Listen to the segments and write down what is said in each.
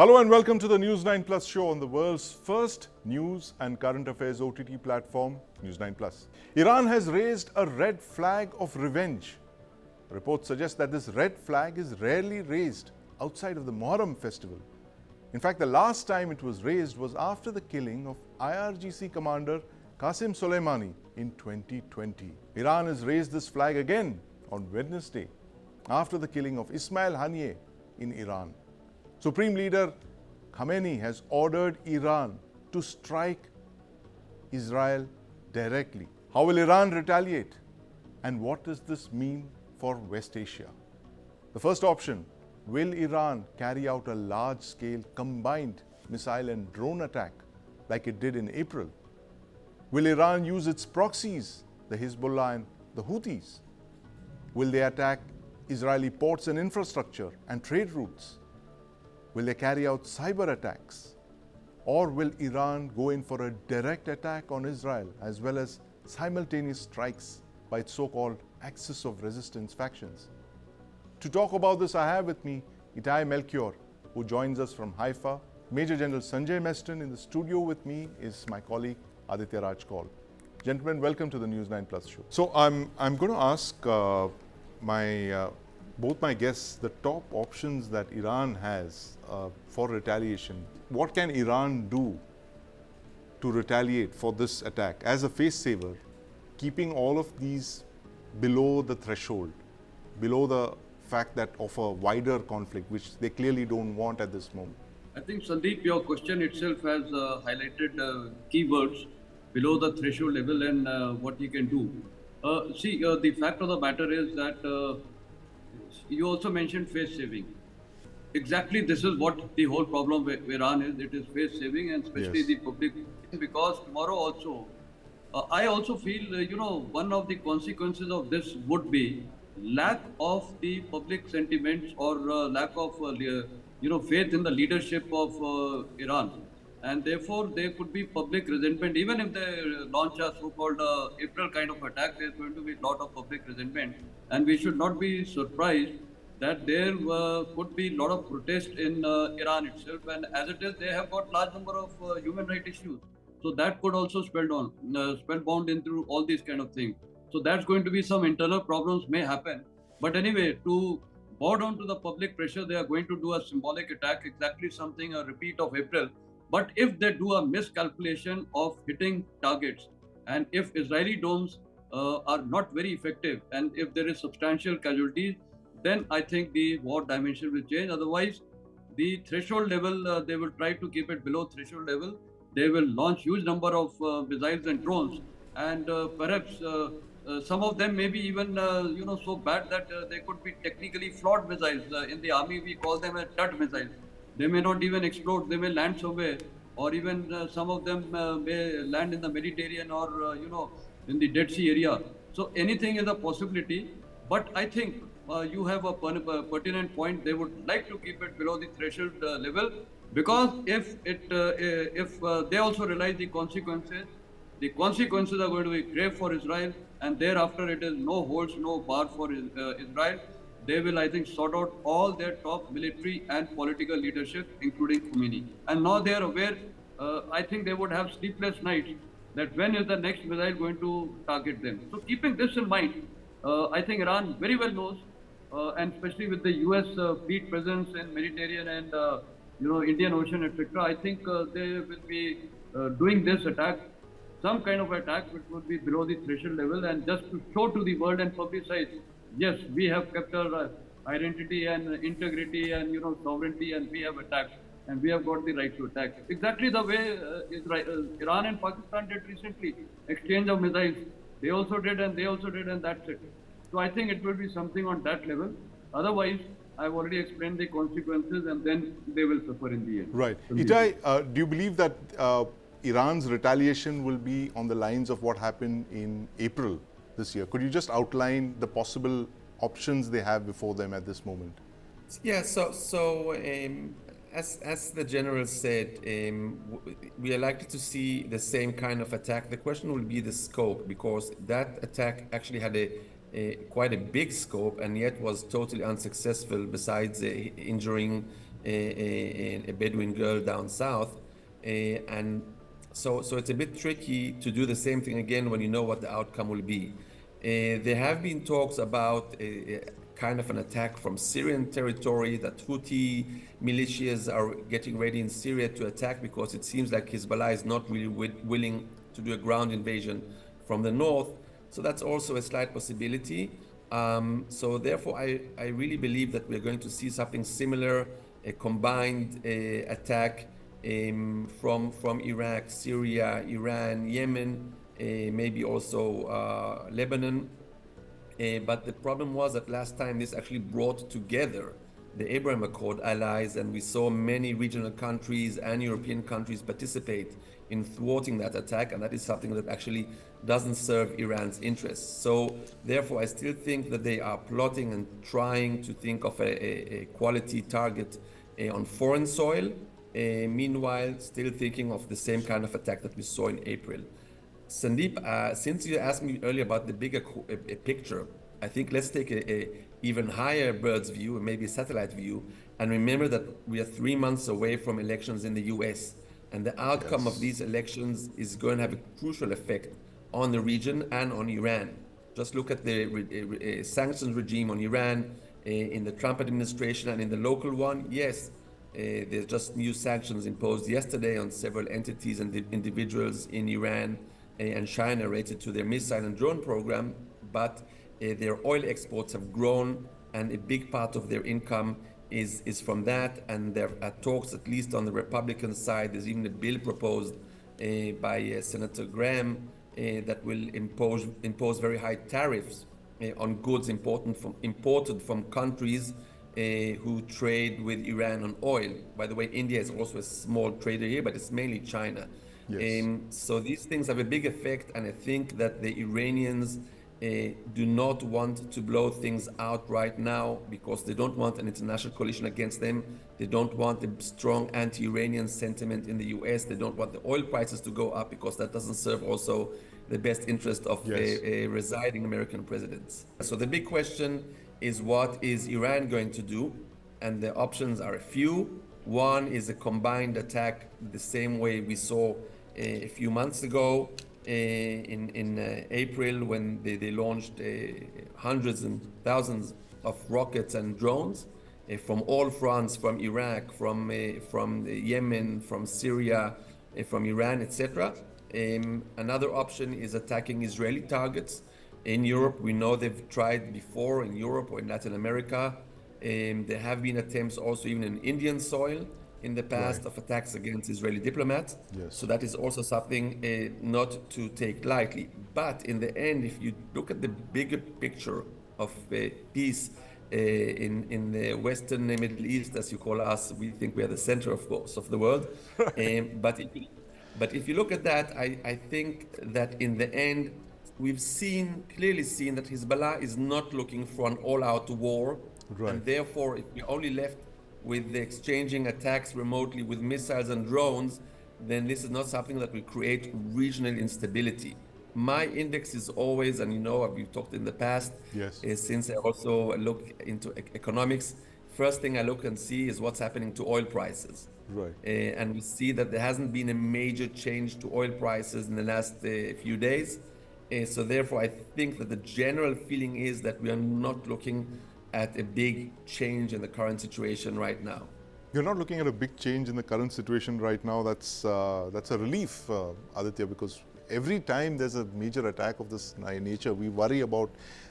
Hello and welcome to the News9 Plus show on the world's first news and current affairs OTT platform, News9 Plus. Iran has raised a red flag of revenge. Reports suggest that this red flag is rarely raised outside of the Muharram festival. In fact, the last time it was raised was after the killing of IRGC commander Qassem Soleimani in 2020. Iran has raised this flag again on Wednesday after the killing of Ismail Haniyeh in Iran. Supreme Leader Khamenei has ordered Iran to strike Israel directly. How will Iran retaliate? And what does this mean for West Asia? The first option, will Iran carry out a large-scale combined missile and drone attack like it did in April? Will Iran use its proxies, the Hezbollah and the Houthis? Will they attack Israeli ports and infrastructure and trade routes? Will they carry out cyber attacks? Or will Iran go in for a direct attack on Israel as well as simultaneous strikes by its so-called axis of resistance factions? To talk about this, I have with me Itai Melchior, who joins us from Haifa. Major General Sanjay Meston. In the studio with me is my colleague Aditya Raj Kaul. Gentlemen, welcome to the News9 Plus show. So I'm going to ask both my guests the top options that Iran has for retaliation. What can Iran do to retaliate for this attack as a face saver, keeping all of these below the threshold, below the fact that of a wider conflict, which they clearly don't want at this moment? I think, Sandeep, your question itself has highlighted keywords below the threshold level and what you can do. The fact of the matter is that you also mentioned face saving. Exactly, this is what the whole problem with Iran is. It is face saving, and especially Yes. the public, because tomorrow also, I also feel, one of the consequences of this would be lack of the public sentiments or lack of, faith in the leadership of Iran. And therefore, there could be public resentment. Even if they launch a so-called April kind of attack, there's going to be a lot of public resentment. And we should not be surprised that there could be a lot of protest in Iran itself. And as it is, they have got large number of human rights issues. So that could also spellbound into all these kind of things. So that's going to be some internal problems may happen. But anyway, to bow down to the public pressure, they are going to do a symbolic attack, exactly something, a repeat of April. But if they do a miscalculation of hitting targets, and if Israeli drones are not very effective, and if there is substantial casualties, then I think the war dimension will change. Otherwise, the threshold level, they will try to keep it below threshold level. They will launch huge number of missiles and drones, and perhaps some of them may be even so bad that they could be technically flawed missiles. In the army, we call them a dud missile. They may not even explode. They may land somewhere, or even some of them may land in the Mediterranean or in the Dead Sea area. So anything is a possibility. But I think you have a pertinent point. They would like to keep it below the threshold level, because if they also realize the consequences are going to be grave for Israel, and thereafter it is no holds, no bar for Israel. They will, I think, sort out all their top military and political leadership, including Khomeini. And now they are aware, I think they would have sleepless nights, that when is the next missile going to target them. So keeping this in mind, I think Iran very well knows, and especially with the US fleet presence in Mediterranean and Indian Ocean, etc., I think they will be doing this attack, some kind of attack which would be below the threshold level, and just to show to the world and publicize, yes, we have kept our identity and integrity and sovereignty, and we have attacked, and we have got the right to attack. Exactly the way Iran and Pakistan did recently, exchange of missiles. They also did, and they also did, and that's it. So I think it will be something on that level. Otherwise, I've already explained the consequences, and then they will suffer in the end. Right. Itai, do you believe that Iran's retaliation will be on the lines of what happened in April this year? Could you just outline the possible options they have before them at this moment? Yeah, as the general said, we are likely to see the same kind of attack. The question will be the scope, because that attack actually had quite a big scope and yet was totally unsuccessful, besides injuring a Bedouin girl down south. And so it's a bit tricky to do the same thing again when you know what the outcome will be. There have been talks about a kind of an attack from Syrian territory, that Houthi militias are getting ready in Syria to attack, because it seems like Hezbollah is not really willing to do a ground invasion from the north. So that's also a slight possibility. So therefore, I really believe that we're going to see something similar, a combined attack from Iraq, Syria, Iran, Yemen, maybe also Lebanon. But the problem was that last time this actually brought together the Abraham Accord allies, and we saw many regional countries and European countries participate in thwarting that attack, and that is something that actually doesn't serve Iran's interests. So therefore, I still think that they are plotting and trying to think of a quality target on foreign soil, meanwhile still thinking of the same kind of attack that we saw in April. Sandeep, since you asked me earlier about the bigger picture, I think let's take a even higher bird's view, and maybe a satellite view, and remember that we are 3 months away from elections in the US, and the outcome of these elections is going to have a crucial effect on the region and on Iran. Just look at the sanctions regime on Iran in the Trump administration and in the local one. Yes, there's just new sanctions imposed yesterday on several entities and individuals in Iran and China related to their missile and drone program, but their oil exports have grown, and a big part of their income is from that. And there are talks, at least on the Republican side, there's even a bill proposed by Senator Graham that will impose very high tariffs on goods imported from countries who trade with Iran on oil. By the way, India is also a small trader here, but it's mainly China. Yes. So these things have a big effect, and I think that the Iranians do not want to blow things out right now, because they don't want an international coalition against them. They don't want a strong anti-Iranian sentiment in the US. They don't want the oil prices to go up, because that doesn't serve also the best interest of residing American presidents. So the big question is, what is Iran going to do? And the options are a few. One is a combined attack, the same way we saw a few months ago in April, when they launched hundreds and thousands of rockets and drones from all fronts, from Iraq, from Yemen, from Syria, from Iran, etc. Another option is attacking Israeli targets. In Europe, we know they've tried before, in Europe or in Latin America. There have been attempts also even in Indian soil in the past of attacks against Israeli diplomats. Yes. So that is also something not to take lightly. But in the end, if you look at the bigger picture of peace in the Western Middle East, as you call us, we think we are the center, of course, of the world. But if you look at that, I think that in the end, we've clearly seen that Hezbollah is not looking for an all-out war. Right. And therefore, if we're only left with the exchanging attacks remotely with missiles and drones, then this is not something that will create regional instability. My index is always, and you know, we've talked in the past, since I also look into economics, first thing I look and see is what's happening to oil prices. Right. And we see that there hasn't been a major change to oil prices in the last few days. So therefore, I think that the general feeling is that we are not looking at a big change in the current situation right now. You're not looking at a big change in the current situation right now. That's a relief, Aditya, because every time there's a major attack of this nature, we worry about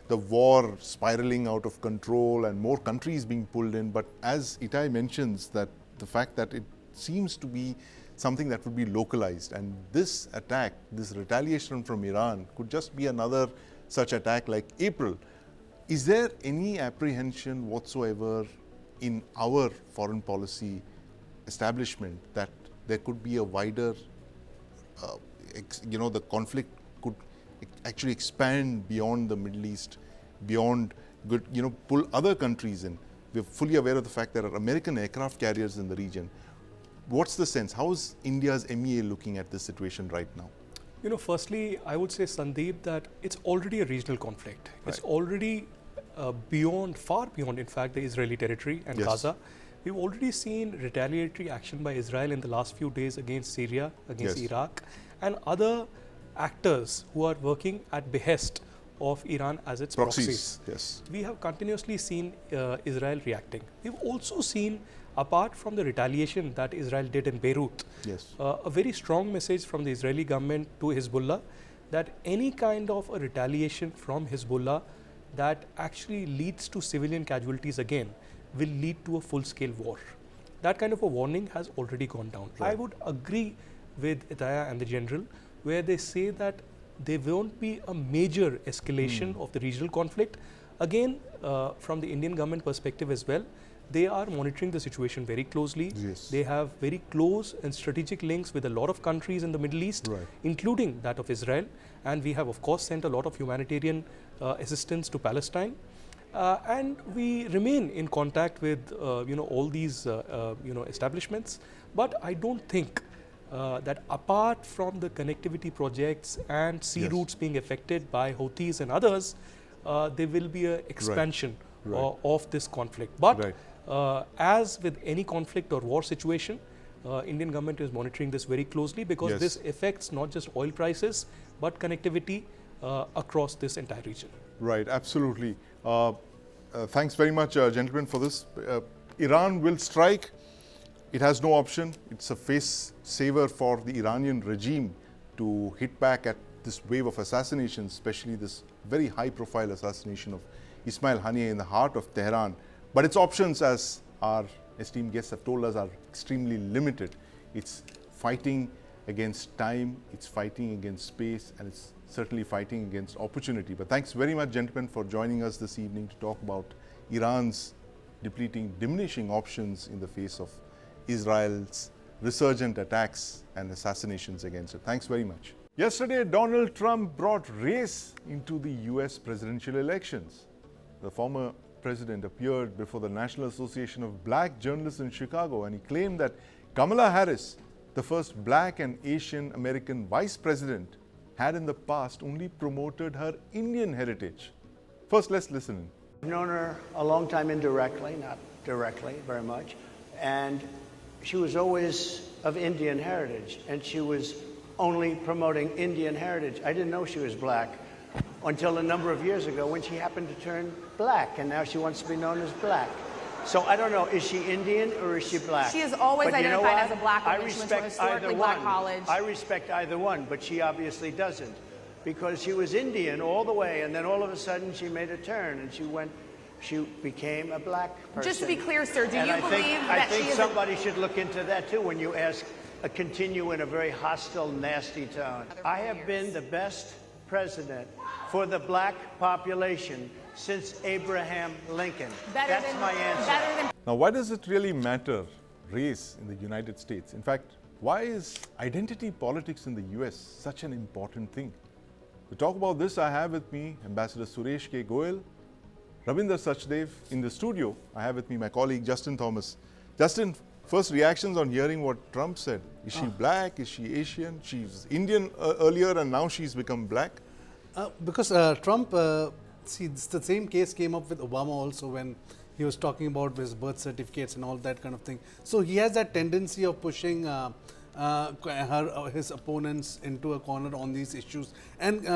the war spiraling out of control and more countries being pulled in. But as Itai mentions, that the fact that it seems to be something that would be localized, and this attack, this retaliation from Iran, could just be another such attack like April. Is there any apprehension whatsoever in our foreign policy establishment that there could be a wider, the conflict could actually expand beyond the Middle East, beyond, pull other countries in? We're fully aware of the fact there are American aircraft carriers in the region. What's the sense? How is India's MEA looking at this situation right now? Firstly, I would say, Sandeep, that it's already a regional conflict. Right. It's already far beyond, in fact, the Israeli territory and Gaza. We've already seen retaliatory action by Israel in the last few days against Syria, against Yes. Iraq, and other actors who are working at behest of Iran as its proxies. Yes. We have continuously seen Israel reacting. We've also seen, apart from the retaliation that Israel did in Beirut, Yes. a very strong message from the Israeli government to Hezbollah that any kind of a retaliation from Hezbollah that actually leads to civilian casualties again will lead to a full-scale war. That kind of a warning has already gone down. I Right. would agree with Itai and the General, where they say that there won't be a major escalation of the regional conflict. Again, from the Indian government perspective as well, they are monitoring the situation very closely. Yes. They have very close and strategic links with a lot of countries in the Middle East, Right. including that of Israel. And we have, of course, sent a lot of humanitarian assistance to Palestine. And we remain in contact with all these establishments. But I don't think that apart from the connectivity projects and sea Yes. routes being affected by Houthis and others, there will be an expansion Right. of this conflict. But Right. as with any conflict or war situation, Indian government is monitoring this very closely because Yes. this affects not just oil prices but connectivity across this entire region. Right, absolutely. Thanks very much, gentlemen, for this. Iran will strike. It has no option. It's a face saver for the Iranian regime to hit back at this wave of assassinations, especially this very high-profile assassination of Ismail Haniyeh in the heart of Tehran. But its options, as our esteemed guests have told us, are extremely limited. It's fighting against time, it's fighting against space, and it's certainly fighting against opportunity. But thanks very much, gentlemen, for joining us this evening to talk about Iran's diminishing options in the face of Israel's resurgent attacks and assassinations against it. Thanks very much. Yesterday, Donald Trump brought race into the US presidential elections. The former president appeared before the National Association of Black Journalists in Chicago, and he claimed that Kamala Harris, the first black and Asian American vice president, had in the past only promoted her Indian heritage. First, let's listen in. I've known her a long time indirectly, not directly very much, and she was always of Indian heritage, and she was only promoting Indian heritage. I didn't know she was black until a number of years ago when she happened to turn black, and now she wants to be known as black. So I don't know, is she Indian or is she black? She has always But you know identified what? as a black I woman. She went to a respect either historically black one. college. I respect either one, but she obviously doesn't, because she was Indian all the way, and then all of a sudden she made a turn and she became a black person. Just to be clear, sir, do And you I believe think, that I think she is somebody should look into that too when you ask continue in a very hostile, nasty tone. I have been the best president for the black population since Abraham Lincoln. That's my answer. better than Now, why does it really matter, race, in the United States? In fact, why is identity politics in the US such an important thing? To talk about this, I have with me Ambassador Suresh K. Goyal, Ravinder Sachdev. In the studio, I have with me my colleague Justin Thomas. Justin, first reactions on hearing what Trump said. Is she black? Is she Asian? She's Indian earlier and now she's become black? Because Trump, see, it's the same case came up with Obama also when he was talking about his birth certificates and all that kind of thing. So he has that tendency of pushing his opponents into a corner on these issues. And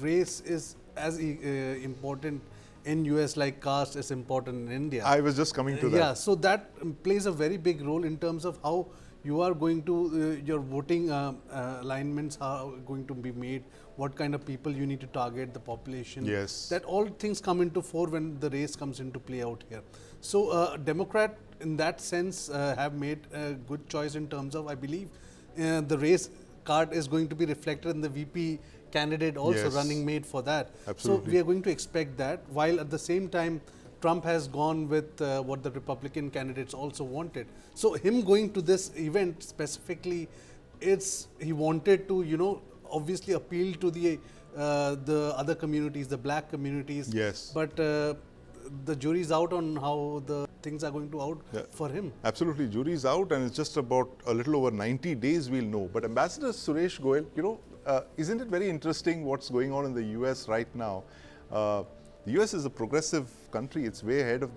race is as important in US like caste is important in India. I was just coming to that. Yeah, so that plays a very big role in terms of how you are going to, your voting alignments are going to be made, what kind of people you need to target, the population. Yes. That all things come into fore when the race comes into play out here. So Democrat in that sense have made a good choice in terms of, I believe, the race card is going to be reflected in the VP candidate also Yes. running mate for that. Absolutely. So we are going to expect that, while at the same time Trump has gone with what the Republican candidates also wanted. So him going to this event specifically, he wanted to, obviously appeal to the other communities, the black communities. Yes. But the jury's out on how the things are going to out for him. Absolutely, jury's out, and it's just about a little over 90 days we'll know. But Ambassador Suresh Goyal, isn't it very interesting what's going on in the US right now? The US is a progressive country. It's way ahead of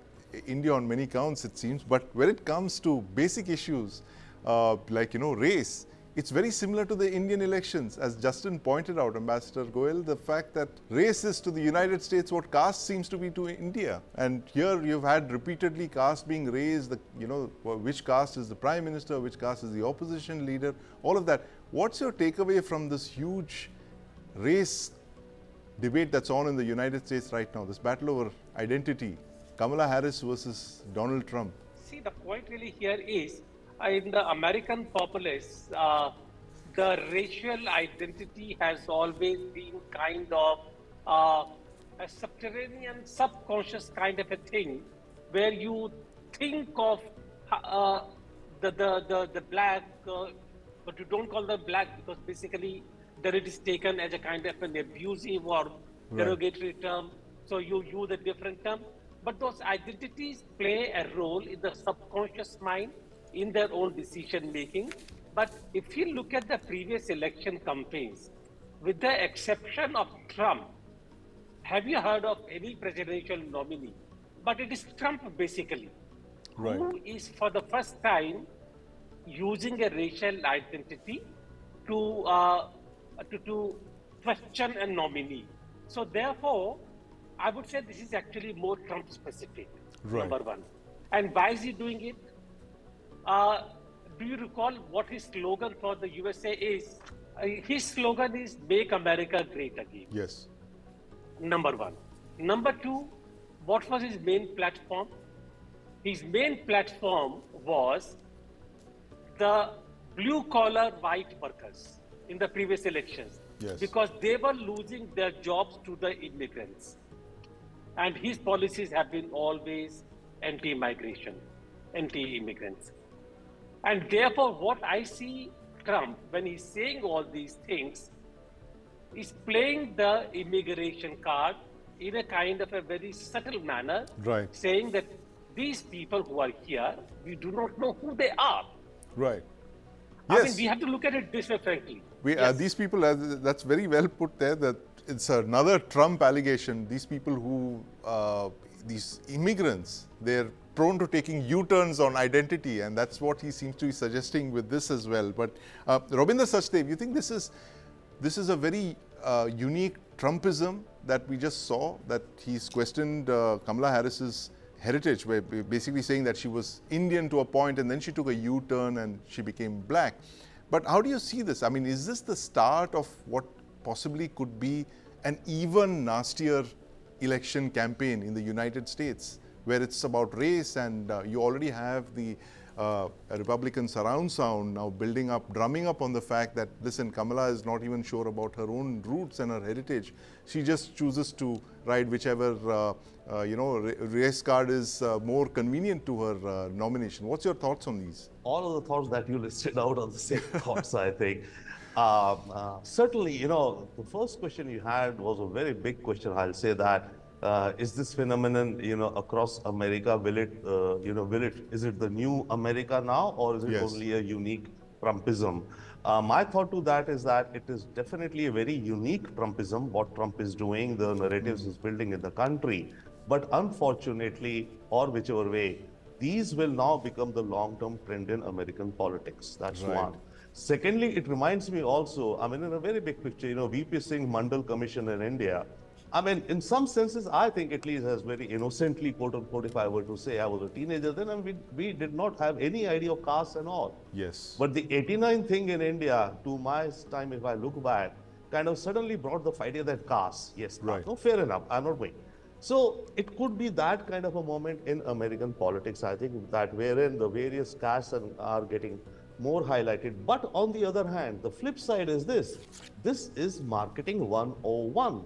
India on many counts, it seems. But when it comes to basic issues like, race, it's very similar to the Indian elections. As Justin pointed out, Ambassador Goel, the fact that race is to the United States what caste seems to be to India. And here you've had repeatedly caste being raised, which caste is the Prime Minister, which caste is the opposition leader, all of that. What's your takeaway from this huge race debate that's on in the United States right now, this battle over identity, Kamala Harris versus Donald Trump? See, the point really here is, in the American populace, the racial identity has always been kind of a subterranean, subconscious kind of a thing, where you think of the black, but you don't call them black because basically then it is taken as a kind of an abusive or derogatory term. So you use a different term. But those identities play a role in the subconscious mind, in their own decision making. But if you look at the previous election campaigns, with the exception of Trump, have you heard of any presidential nominee? But it is Trump basically, who is for the first time using a racial identity to question a nominee. So therefore, I would say this is actually more Trump specific, number one. And why is he doing it? Do you recall what his slogan for the USA is? His slogan is "Make America Great Again." Yes. Number one. Number two, what was his main platform? His main platform was the blue-collar white workers in the previous elections, because they were losing their jobs to the immigrants. And his policies have been always anti-migration, anti-immigrants. And therefore, what I see Trump, when he's saying all these things, is playing the immigration card in a kind of a very subtle manner, saying that these people who are here, we do not know who they are. Right. I mean, we have to look at it this way, frankly. These people, that's very well put there, that it's another Trump allegation. These people who, these immigrants, they're prone to taking U-turns on identity, and that's what he seems to be suggesting with this as well. But Robinder Sachdev, you think this is a very unique Trumpism that we just saw, that he's questioned Kamala Harris's heritage, by basically saying that she was Indian to a point and then she took a U-turn and she became black. But how do you see this? I mean, is this the start of what possibly could be an even nastier election campaign in the United States, where it's about race and you already have the Republican surround sound now building up, drumming up on the fact that, listen, Kamala is not even sure about her own roots and her heritage. She just chooses to ride whichever race card is more convenient to her nomination. What's your thoughts on these? All of the thoughts that you listed out are the same thoughts, I think. Certainly, the first question you had was a very big question. I'll say that. Is this phenomenon, across America, is it the new America now, or is it only a unique Trumpism? My thought to that is that it is definitely a very unique Trumpism, what Trump is doing, the narratives he's building in the country. But unfortunately, or whichever way, these will now become the long-term trend in American politics. That's one. Secondly, it reminds me also, in a very big picture, VP Singh Mandal Commission in India. In some senses, I think at least as very innocently, quote unquote, if I were to say I was a teenager then, we did not have any idea of caste and all. Yes. But the 89 thing in India, to my time, if I look back, kind of suddenly brought the idea that caste, yes, no, fair enough, I'm not going. So it could be that kind of a moment in American politics, I think, that wherein the various castes are getting more highlighted. But on the other hand, the flip side is this. This is marketing 101.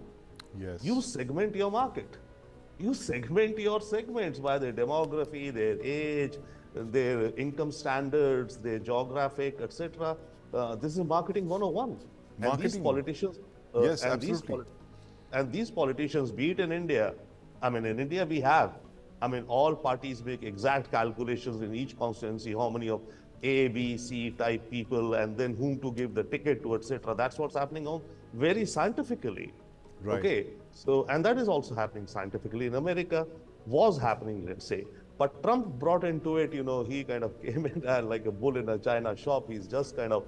Yes. You segment your market. You segment your segments by their demography, their age, their income standards, their geographic, etc. This is marketing 101. Marketing. And these politicians, yes, absolutely. And these politicians, be it in India, in India we have, all parties make exact calculations in each constituency, how many of A, B, C type people, and then whom to give the ticket to, etc. That's what's happening on very scientifically. Right. Okay, so and that is also happening scientifically in America, was happening, let's say. But Trump brought into it, he kind of came in and like a bull in a china shop. He's just kind of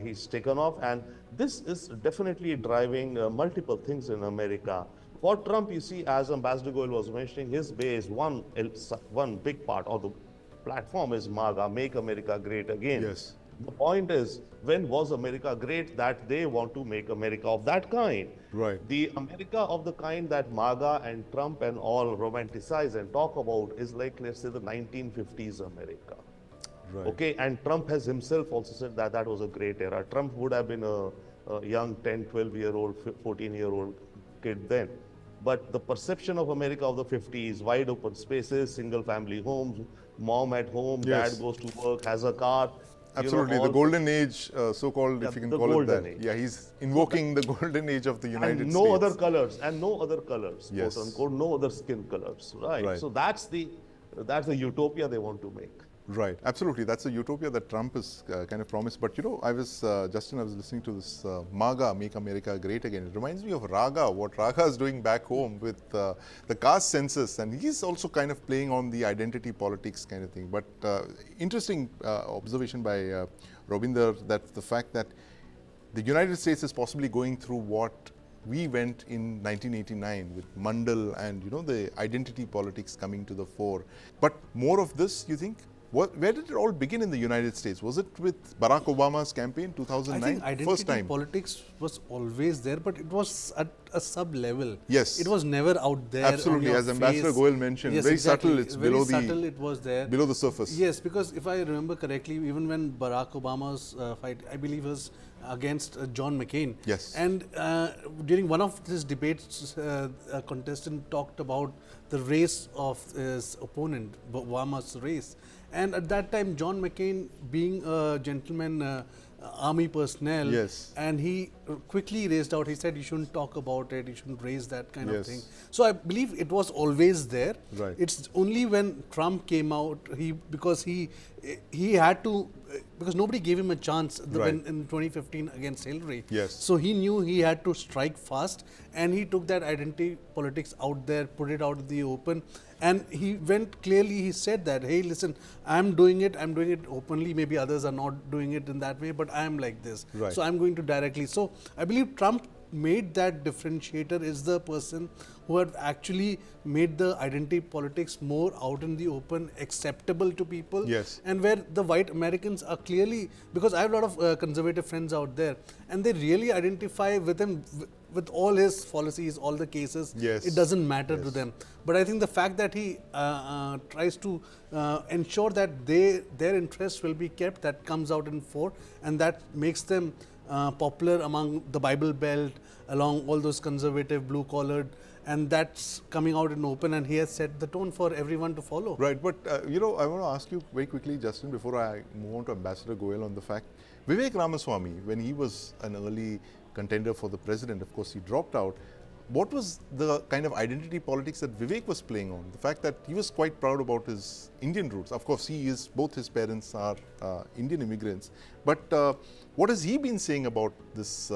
he's taken off, and this is definitely driving multiple things in America. For Trump, you see, as Ambassador Goel was mentioning, his base, one big part of the platform is MAGA, Make America Great Again. Yes. The point is, when was America great? That they want to make America of that kind. Right. The America of the kind that MAGA and Trump and all romanticize and talk about is like, let's say, the 1950s America. Right. Okay, and Trump has himself also said that that was a great era. Trump would have been a young 10, 12-year-old, 14-year-old kid then. But the perception of America of the 50s, wide open spaces, single family homes, mom at home, Yes. dad goes to work, has a car. Absolutely, the golden age, so-called, if you can the call it that. golden age. Yeah, he's invoking the golden age of the United And States. no other colors, Yes. quote unquote, no other skin colors, right? Right. So that's the utopia they want to make. Right, absolutely. That's a utopia that Trump is kind of promised. But Justin, I was listening to this MAGA, Make America Great Again. It reminds me of Raga, what Raga is doing back home with the caste census. And he's also kind of playing on the identity politics kind of thing. But interesting observation by Robinder, that the fact that the United States is possibly going through what we went in 1989 with Mandal and, the identity politics coming to the fore. But more of this, you think? Where did it all begin in the United States? Was it with Barack Obama's campaign, 2009? I think identity First time. politics was always there, but it was at a sub-level. Yes. It was never out there. Absolutely, on your as Ambassador face. Goel mentioned, Yes, very exactly. subtle, it's very below subtle it was there. below the surface. Yes, because if I remember correctly, even when Barack Obama's fight, I believe, was against John McCain. Yes. And during one of his debates, a contestant talked about the race of his opponent, Obama's race. And at that time, John McCain, being a gentleman, army personnel, Yes. and he quickly raised out, he said, you shouldn't talk about it, you shouldn't raise that kind of Yes. thing. So I believe it was always there. Right. It's only when Trump came out, because he had to, because nobody gave him a chance when in 2015 against Hillary. Yes. So he knew he had to strike fast, and he took that identity politics out there, put it out in the open, and he went clearly, he said that, hey, listen, I'm doing it openly, maybe others are not doing it in that way, but I'm like this. Right. So I'm going to directly. So I believe Trump made that differentiator, is the person who had actually made the identity politics more out in the open, acceptable to people. Yes. And where the white Americans are clearly, because I have a lot of conservative friends out there, and they really identify with him, with all his policies, all the cases. Yes. It doesn't matter to Yes. them. But I think the fact that he tries to ensure that their interests will be kept, that comes out in fore, and that makes them popular among the Bible Belt, along all those conservative, blue-collared, and that's coming out in open, and he has set the tone for everyone to follow. Right, but I want to ask you very quickly, Justin, before I move on to Ambassador Goel, on the fact, Vivek Ramaswamy, when he was an early contender for the president, of course he dropped out. What was the kind of identity politics that Vivek was playing on? The fact that he was quite proud about his Indian roots. Of course, both his parents are Indian immigrants. But what has he been saying about this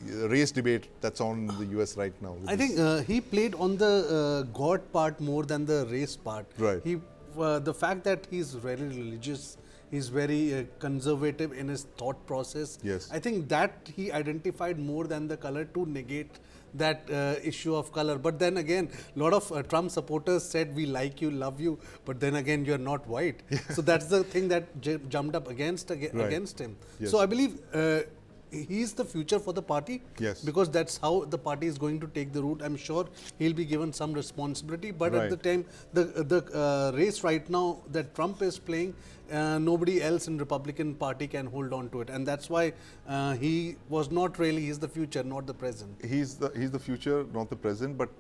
race debate that's on in the US right now? I think he played on the God part more than the race part. Right. The fact that he's very religious, he's very conservative in his thought process. Yes. I think that he identified more than the color to negate that issue of color. But then again, a lot of Trump supporters said, we like you, love you, but then again, you're not white. So that's the thing that jumped up against him. Yes. So I believe he's the future for the party. Yes. Because that's how the party is going to take the route. I'm sure he'll be given some responsibility, but at the time, the race right now that Trump is playing, nobody else in Republican Party can hold on to it, and that's why he was not really. He's the future, not the present. He's the future, not the present. But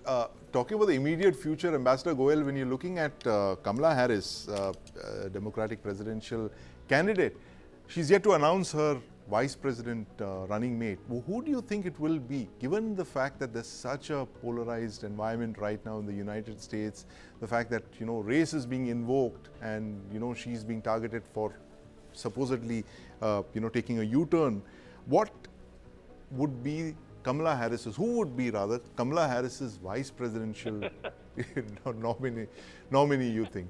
talking about the immediate future, Ambassador Goel, when you're looking at Kamala Harris, Democratic presidential candidate, she's yet to announce her vice president running mate. Who do you think it will be, given the fact that there's such a polarized environment right now in the United States, the fact that race is being invoked, and she's being targeted for supposedly taking a U-turn? What would be Kamala Harris's, who would be rather Kamala Harris's vice presidential nominee, you think?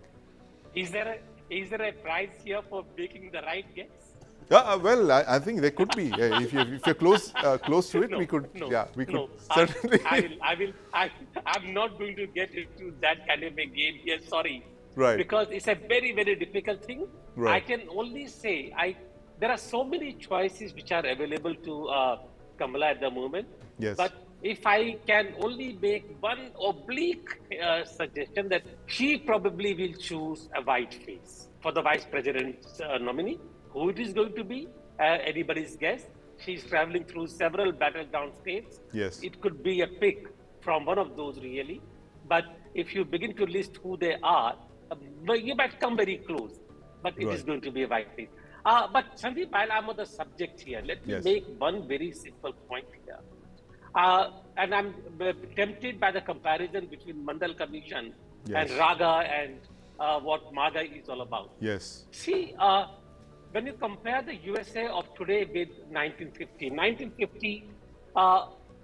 Is there a prize here for making the right guess? Well, I think there could be. If you're close to it, No, we could. no, Yeah, we could no. certainly. I'm not going to get into that kind of a game here. Sorry. Right. Because it's a very, very difficult thing. Right. I can only say there are so many choices which are available to Kamala at the moment. Yes. But if I can only make one oblique suggestion, that she probably will choose a white face for the vice president's nominee. Who it is going to be, anybody's guess. She's traveling through several battleground states. Yes. It could be a pick from one of those, really. But if you begin to list who they are, you might come very close. But it is going to be a white face. But Sandeep, while I'm on the subject here, let me make one very simple point here. And I'm tempted by the comparison between Mandal Commission and Raga and what MAGA is all about. Yes. See, when you compare the USA of today with 1950,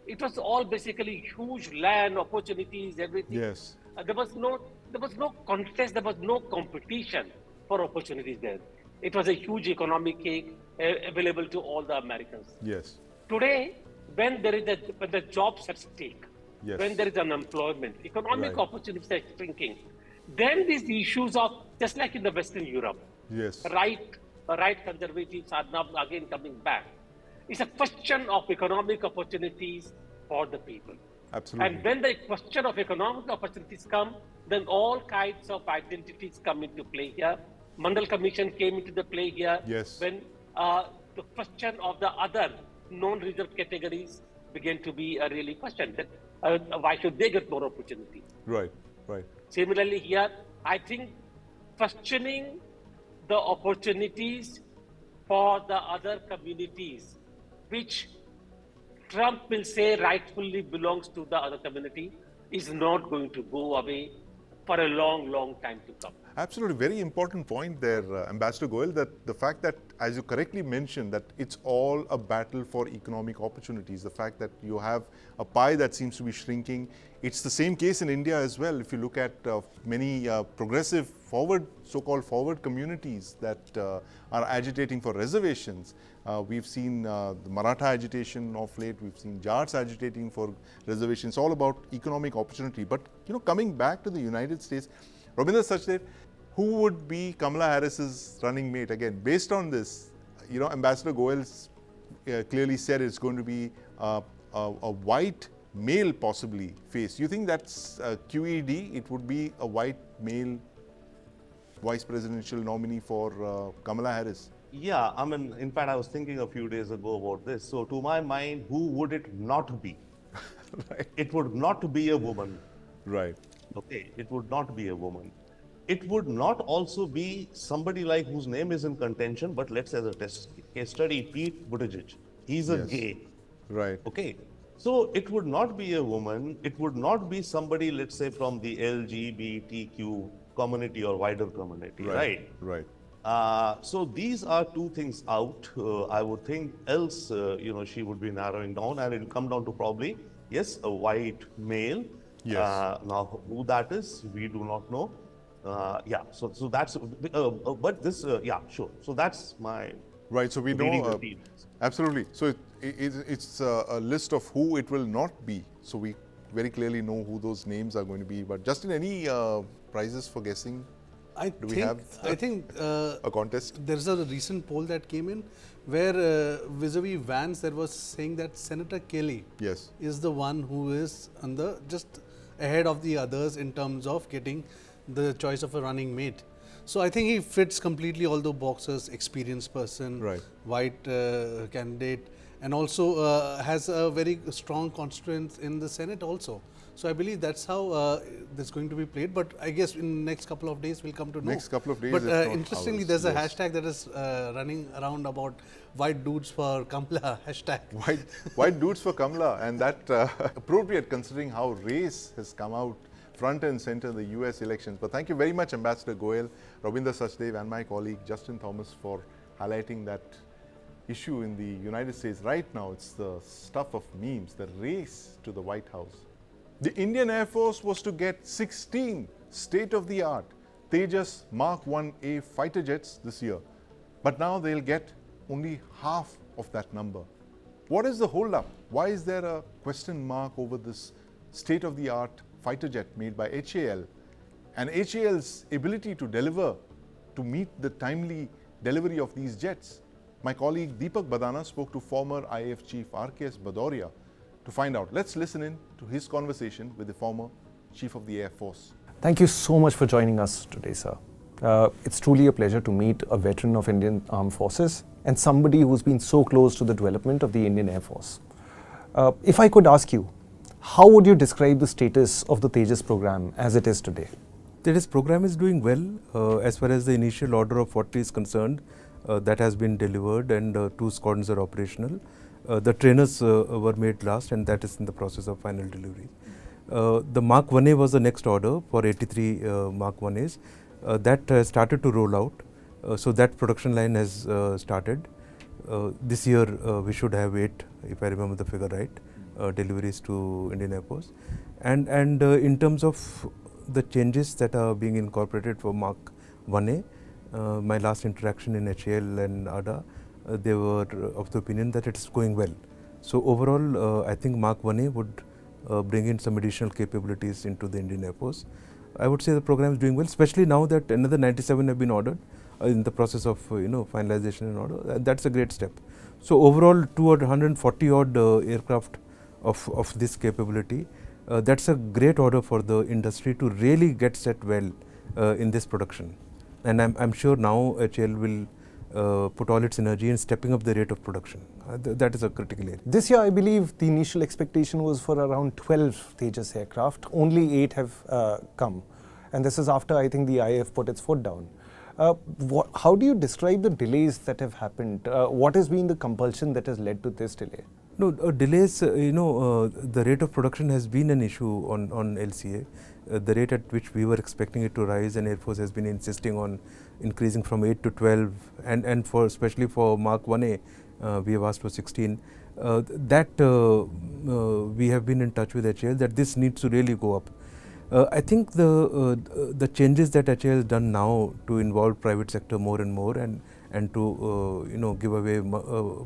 it was all basically huge land opportunities, everything. Yes. There was no contest, there was no competition for opportunities there. It was a huge economic cake available to all the Americans. Yes. Today, when the jobs at stake, when there is unemployment, economic opportunities are shrinking, then these issues of, just like in the Western Europe, right conservatives are now again coming back. It's a question of economic opportunities for the people. Absolutely. And when the question of economic opportunities come, then all kinds of identities come into play here. Mandal Commission came into the play here. Yes. When the question of the other non-reserved categories began to be a really question. That why should they get more opportunity? Right, right. Similarly here, I think questioning the opportunities for the other communities, which Trump will say rightfully belongs to the other community, is not going to go away for a long, long time to come. Absolutely. Very important point there, Ambassador Goel, that the fact that, as you correctly mentioned, that it's all a battle for economic opportunities. The fact that you have a pie that seems to be shrinking. It's the same case in India as well. If you look at many progressive so-called forward communities that are agitating for reservations. We've seen the Maratha agitation of late. We've seen Jats agitating for reservations. It's all about economic opportunity. But, coming back to the United States, Rabindra Sachdev, who would be Kamala Harris's running mate? Again, based on this, Ambassador Goel clearly said it's going to be a white male possibly face. You think that's QED? It would be a white male vice presidential nominee for Kamala Harris? Yeah, in fact, I was thinking a few days ago about this. So to my mind, who would it not be? Right. It would not be a woman. Right. Okay, it would not be a woman. It would not also be somebody like whose name is in contention, but let's as a case study, Pete Buttigieg. He's a gay. Right. Okay. So it would not be a woman. It would not be somebody, let's say, from the LGBTQ community or wider community, right? Right. So these are two things out. I would think else, she would be narrowing down, and it will come down to probably, yes, a white male. Yes. Now, who that is, we do not know. So that's, but this, sure. So that's my right. So we know, absolutely. So it's a list of who it will not be. So we very clearly know who those names are going to be. But Justin, any prizes for guessing? I think a contest? There's a recent poll that came in where vis-a-vis Vance, there was saying that Senator Kelly is the one who is on just ahead of the others in terms of getting the choice of a running mate. So I think he fits completely all the boxes: experienced person, white candidate, and also has a very strong constituents in the Senate also. So I believe that's how that's going to be played. But I guess in the next couple of days we'll come to know. Next couple of days. But interestingly, there's a hashtag that is running around about white dudes for Kamala hashtag. White dudes for Kamala, and that appropriate considering how race has come out front and center in the US elections. But thank you very much, Ambassador Goel, Rabindra Sachdev, and my colleague Justin Thomas for highlighting that issue in the United States right now. It's the stuff of memes, the race to the White House. The Indian Air Force was to get 16 state-of-the-art Tejas Mark 1A fighter jets this year, but now they'll get only half of that number. What is the hold-up? Why is there a question mark over this state-of-the-art fighter jet made by HAL and HAL's ability to deliver, to meet the timely delivery of these jets? My colleague Deepak Badana spoke to former IAF Chief RKS Bhadauria to find out. Let's listen in to his conversation with the former Chief of the Air Force. Thank you so much for joining us today, sir. It's truly a pleasure to meet a veteran of Indian Armed Forces and somebody who's been so close to the development of the Indian Air Force. If I could ask you, how would you describe the status of the Tejas program as it is today? Tejas program is doing well as far as the initial order of 40 is concerned. That has been delivered and 2 squadrons are operational. The trainers were made last and that is in the process of final delivery. The Mark 1A was the next order for 83 Mark 1As. That started to roll out. So that production line has started. This year we should have 8, if I remember the figure right, deliveries to Indian Air Force. And in terms of the changes that are being incorporated for Mark 1A, my last interaction in HAL and ADA, they were of the opinion that it's going well. So overall, I think Mark 1A would bring in some additional capabilities into the Indian Air Force. I would say the program is doing well, especially now that another 97 have been ordered in the process of finalization and order. That's a great step. So overall, 240 odd aircraft of this capability. That's a great order for the industry to really get set well in this production. And I'm sure now HAL will put all its energy in stepping up the rate of production. That is a critical area. This year, I believe the initial expectation was for around 12 Tejas aircraft. Only 8 have come. And this is after, I think, the IAF put its foot down. How do you describe the delays that have happened? What has been the compulsion that has led to this delay? No, delays, the rate of production has been an issue on LCA. The rate at which we were expecting it to rise, and Air Force has been insisting on increasing from 8 to 12, and for especially for Mark 1A, we have asked for 16. We have been in touch with HAL that this needs to really go up. I think the changes that HAL has done now to involve private sector more and more and to give away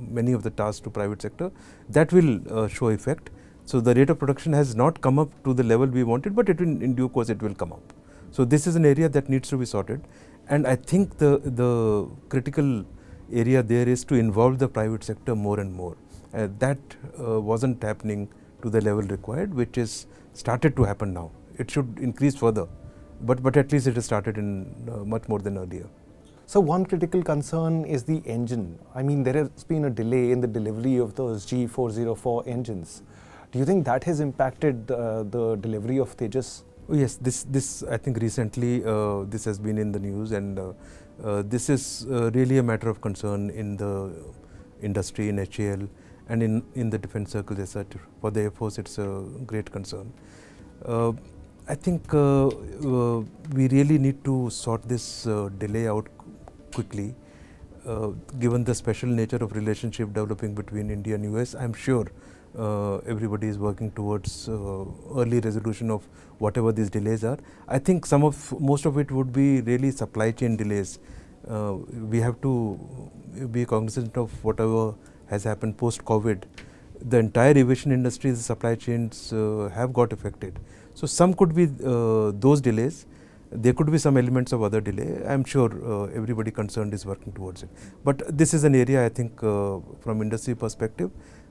many of the tasks to private sector, that will show effect. So the rate of production has not come up to the level we wanted, but in due course it will come up. So this is an area that needs to be sorted, and I think the critical area there is to involve the private sector more and more. That wasn't happening to the level required, which is started to happen now. It should increase further, but at least it has started in much more than earlier. So one critical concern is the engine. I mean, there has been a delay in the delivery of those G404 engines. Do you think that has impacted the delivery of Tejas? Oh, yes, this I think recently this has been in the news, and this is really a matter of concern in the industry, in HAL, and in the defense circles as such. For the Air Force, it's a great concern. I think we really need to sort this delay out quickly. Given the special nature of relationship developing between India and US, I'm sure everybody is working towards early resolution of whatever these delays are. I think most of it would be really supply chain delays. We have to be cognizant of whatever has happened post-COVID. The entire aviation industry, the supply chains have got affected. So some could be those delays. There could be some elements of other delay. I'm sure everybody concerned is working towards it. But this is an area I think from industry perspective,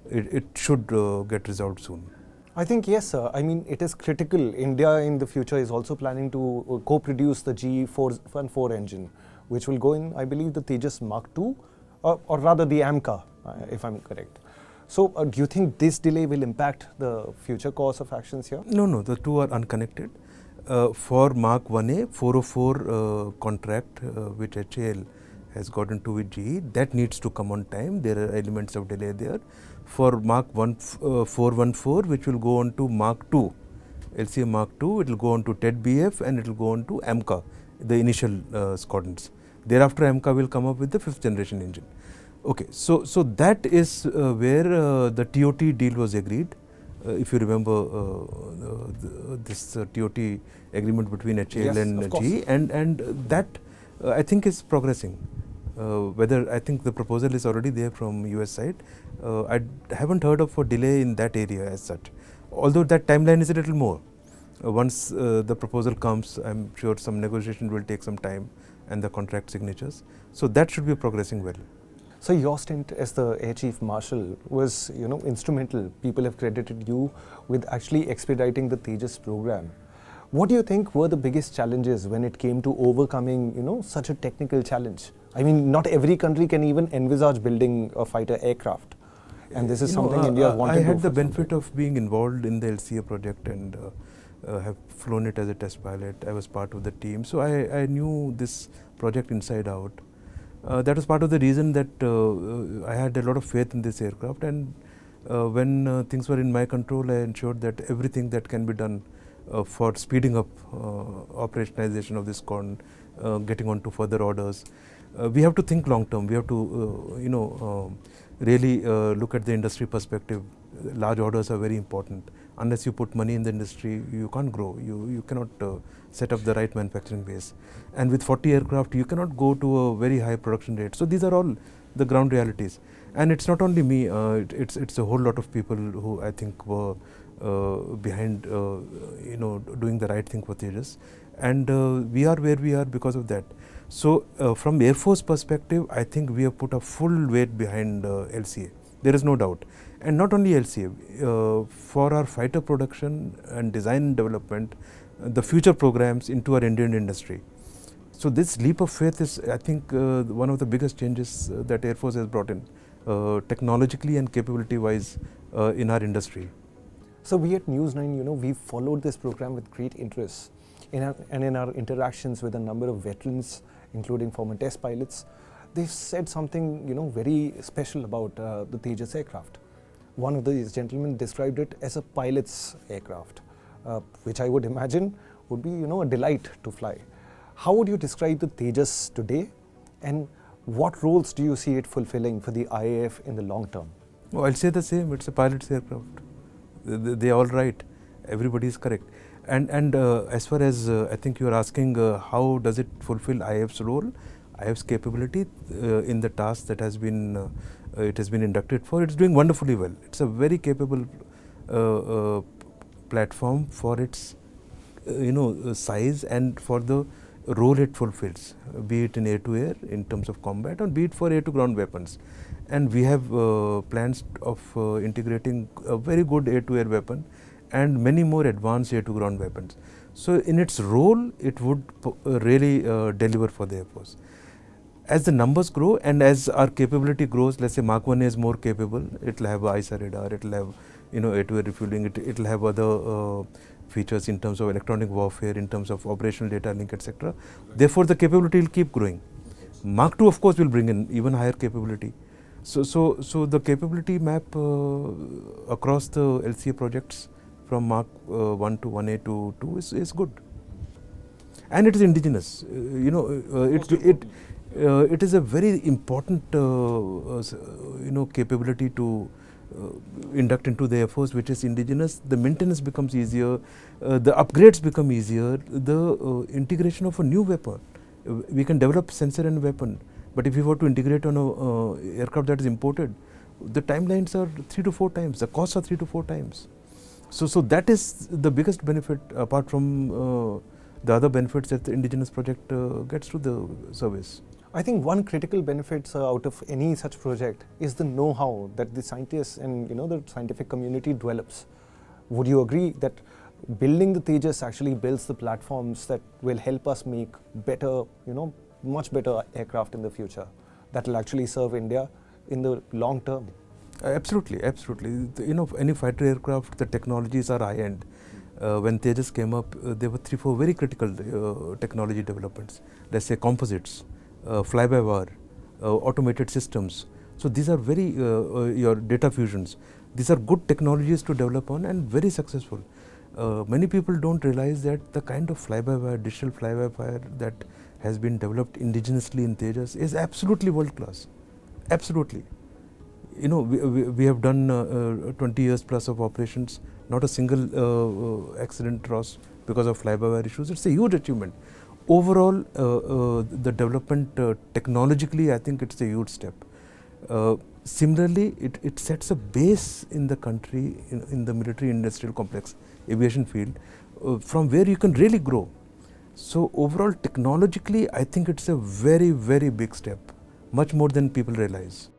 it should get resolved soon. I think yes, sir. I mean, it is critical. India in the future is also planning to co-produce the G414 engine, which will go in, I believe, the Tejas Mark II, or rather the AMCA, if I'm correct. So do you think this delay will impact the future course of actions here? No, the two are unconnected. For Mark 1A, 404 contract which HAL has got into with GE, that needs to come on time. There are elements of delay there. For Mark 414, which will go on to Mark II, LCA Mark II, it will go on to TED-BF and it will go on to AMCA, the initial squadrons. Thereafter, AMCA will come up with the 5th generation engine. Okay, so that is where the TOT deal was agreed. If you remember this TOT agreement between HAL Yes, and of course. GE, and that I think is progressing. Whether I think the proposal is already there from US side, I haven't heard of a delay in that area as such. Although that timeline is a little more. Once the proposal comes, I'm sure some negotiation will take some time and the contract signatures. So that should be progressing well. So your stint as the Air Chief Marshal was, instrumental. People have credited you with actually expediting the Tejas program. What do you think were the biggest challenges when it came to overcoming, such a technical challenge? I mean, not every country can even envisage building a fighter aircraft. And this is something India wanted to do. I had the benefit of being involved in the LCA project and have flown it as a test pilot. I was part of the team. So I knew this project inside out. That was part of the reason that I had a lot of faith in this aircraft, and when things were in my control, I ensured that everything that can be done for speeding up operationalization of this con, getting on to further orders. We have to think long term. We have to really look at the industry perspective. Large orders are very important. Unless you put money in the industry, you can't grow. You cannot set up the right manufacturing base. And with 40 aircraft, you cannot go to a very high production rate. So these are all the ground realities. And it's not only me. It's a whole lot of people who I think were behind, doing the right thing for Tejas. And we are where we are because of that. So from Air Force perspective, I think we have put a full weight behind LCA. There is no doubt. And not only LCA, for our fighter production and design and development, the future programs into our Indian industry. So this leap of faith is, I think, one of the biggest changes that Air Force has brought in, technologically and capability-wise in our industry. So we at News9, we followed this program with great interest. In our interactions with a number of veterans, including former test pilots, they've said something, very special about the Tejas aircraft. One of these gentlemen described it as a pilot's aircraft, which I would imagine would be, a delight to fly. How would you describe the Tejas today, and what roles do you see it fulfilling for the IAF in the long term? Oh, I'll say the same. It's a pilot's aircraft. They are all right. Everybody is correct. And as far as I think you are asking, how does it fulfill IAF's role? IAF's capability in the task that has been it has been inducted for, it's doing wonderfully well. It's a very capable platform for its size and for the role it fulfills, be it in air-to-air in terms of combat, or be it for air-to-ground weapons. And we have plans of integrating a very good air-to-air weapon and many more advanced air-to-ground weapons. So in its role, it would really deliver for the Air Force. As the numbers grow and as our capability grows, let's say Mark 1 is more capable, it will have ISA radar, it will have air-to-air refueling, it will have other features in terms of electronic warfare, in terms of operational data link, etc. Therefore, the capability will keep growing. Mark 2, of course, will bring in even higher capability. So the capability map across the LCA projects from Mark 1 to 1A to 2 is good. And it is indigenous. It is a very important capability to induct into the Air Force, which is indigenous. The maintenance becomes easier, the upgrades become easier, the integration of a new weapon. We can develop sensor and weapon, but if we were to integrate on a aircraft that is imported, the timelines are 3 to 4 times, the costs are 3 to 4 times. So that is the biggest benefit, apart from the other benefits that the indigenous project gets to the service. I think one critical benefit out of any such project is the know-how that the scientists and the scientific community develops. Would you agree that building the Tejas actually builds the platforms that will help us make better, much better aircraft in the future that will actually serve India in the long term? Absolutely, absolutely. Any fighter aircraft, the technologies are high-end. When Tejas came up, there were 3-4 very critical technology developments. Let's say composites, fly-by-wire, automated systems. So these are very, your data fusions. These are good technologies to develop on and very successful. Many people don't realize that the kind of fly-by-wire, digital fly-by-wire that has been developed indigenously in Tejas is absolutely world-class. Absolutely. You know, we have done 20 years plus of operations, not a single accident loss because of fly-by-wire issues. It's a huge achievement. Overall, the development technologically, I think it's a huge step. Similarly, it sets a base in the country, in the military industrial complex, aviation field, from where you can really grow. So overall, technologically, I think it's a very, very big step, much more than people realize.